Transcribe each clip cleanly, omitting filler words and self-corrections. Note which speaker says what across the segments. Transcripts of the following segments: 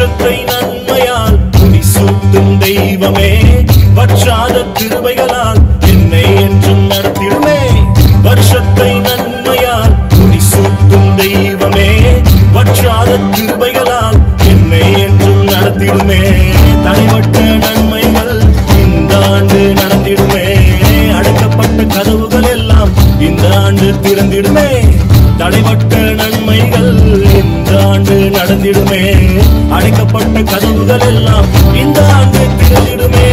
Speaker 1: வருஷத்தை நன்மையால் முடிசூட்டும் தெய்வமே, வற்றாத கிருபைகளால் என்னை என்றும் நடத்திடுமே. வருஷத்தை நன்மையால் முடிசூட்டும் தெய்வமே, வற்றாத கிருபைகளால் என்னை என்றும் நடத்திடுமே. தடைபட்ட நன்மைகள் இந்த ஆண்டு நடந்திடுமே, அடைக்கப்பட்ட கதவுகள் எல்லாம் இந்த ஆண்டு திறந்திடுமே. தடைபட்ட நன்மைகள் இந்த ஆண்டு நடந்திடுமே, அடைக்கப்பட்ட கதவுகள் எல்லாம் இந்த ஆண்டு திறந்திடுமே.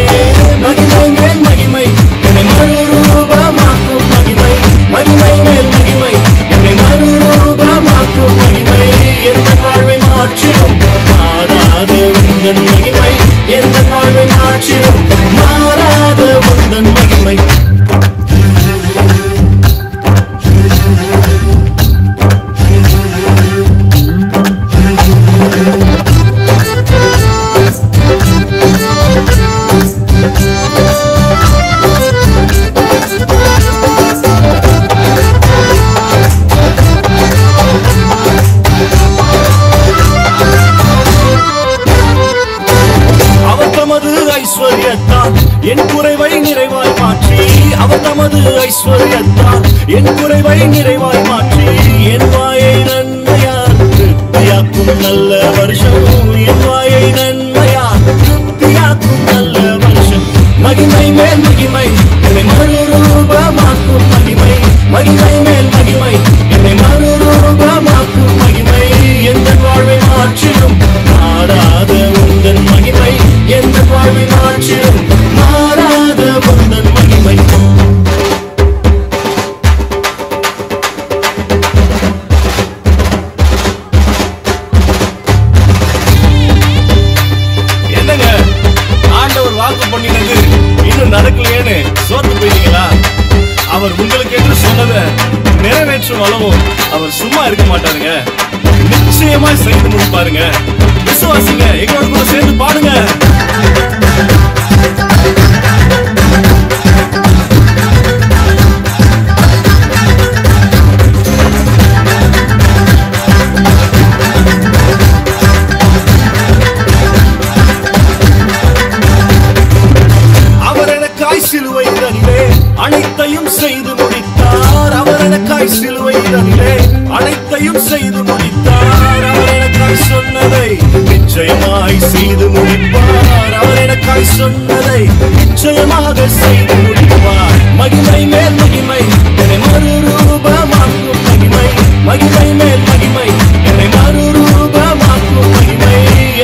Speaker 1: மகிமை மேல் மகிமை என்னை மறுரூபமாக்கும் மகிமை, மகிமை மேல் மகிமை என்னை மறுரூபமாக்கும் மகிமை, எந்த வாழ்வை மாற்றிடும் மாறாத உந்தன் மகிமை, எந்த வாழ்வை மாற்றிடும் மாறாத உந்தன் மகிமை. என் குறைவை நிறைவாய் மாற்றி, அவர் தமது ஐஸ்வர்யத்தால் என் குறைவை நிறைவாய் மாற்றி, என் வாயை நன்மையால் திருப்தியாக்கும் நல்ல வருஷம், என் வாயை நன்மையால் திருப்தியாக்கும் நல்ல வருஷம். மகிமை மேல் மகிமை என்னை மறுரூபமாக்கும் மகிமை, மகிமை மேல் மகிமை என்னை மறுரூபமாக்கும் மகிமை, எந்த வாழ்வை மாற்றிடும் மாறாத உந்தன் மகிமை, எந்த வாழ்வை மாற்றிடும் மாறாத உந்தன் மகிமை. என்னங்க ஆண்டவர் வாக்கு பண்ணினது இன்னும் நடக்கலையேன்னு சோர்ந்து போயிட்டீங்களா? அவர் உங்களுக்கு என்று சொன்னதை நிறைவேற்றும் அளவும் அவர் சும்மா இருக்க மாட்டாருங்க, நிச்சயமா செய்து முடிப்பாருங்க. விசுவாசிங்க, எங்களோட கூட சேர்ந்து பாடுங்க. அவர் எனக்காய் சிலுவையிலே அனைத்தையும் செய்து முடித்தார், அவர் எனக்காய் சிலுவையிலே அனைத்தையும் செய்து முடித்தார், அவர் எனக்காய் சொன்னதை நிச்சயமாய் செய்து முடிப்பார், அவர் எனக்காய் சொன்னதை நிச்சயமாக செய்து முடிப்பார். மகிமை மேல் மகிமை என்னை மறுரூபமாக்கும் மகிமை, மகிமை மேல் மகிமை என்னை மறுரூபமாக்கும் மகிமை,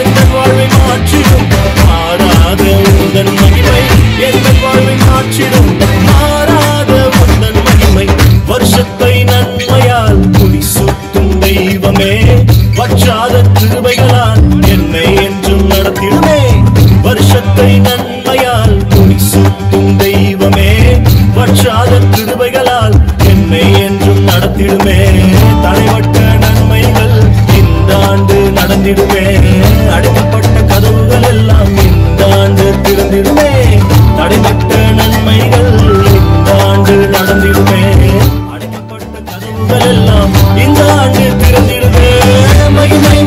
Speaker 1: எந்த வாழ்வை மாற்றிடும் மாறாத உந்தன் மகிமை, எந்த வாழ்வை மாற்றிடும் மாறாத உந்தன் மகிமை. வருஷத்தை நன்மையால் முடிசூட்டும் தெய்வமே, வற்றாத கிருபைகளால் என்னை என்றும் நடத்திடுமே. வருஷத்தை நன்மையால் முடிசூட்டும் தெய்வமே, வற்றாத கிருபைகளால் என்னை என்றும் நடத்திடுமே. தடைபட்ட நன்மைகள் இந்த ஆண்டு நடந்திடுமே, அடைக்கப்பட்ட கதவுகள் எல்லாம் இந்த ஆண்டு திறந்திடுமே. தடைபட்ட நன்மைகள் இந்த ஆண்டு நடந்திடுமே, அடைக்கப்பட்ட கதவுகள் எல்லாம் இந்த ஆண்டு திறந்திடுமே. மகிமை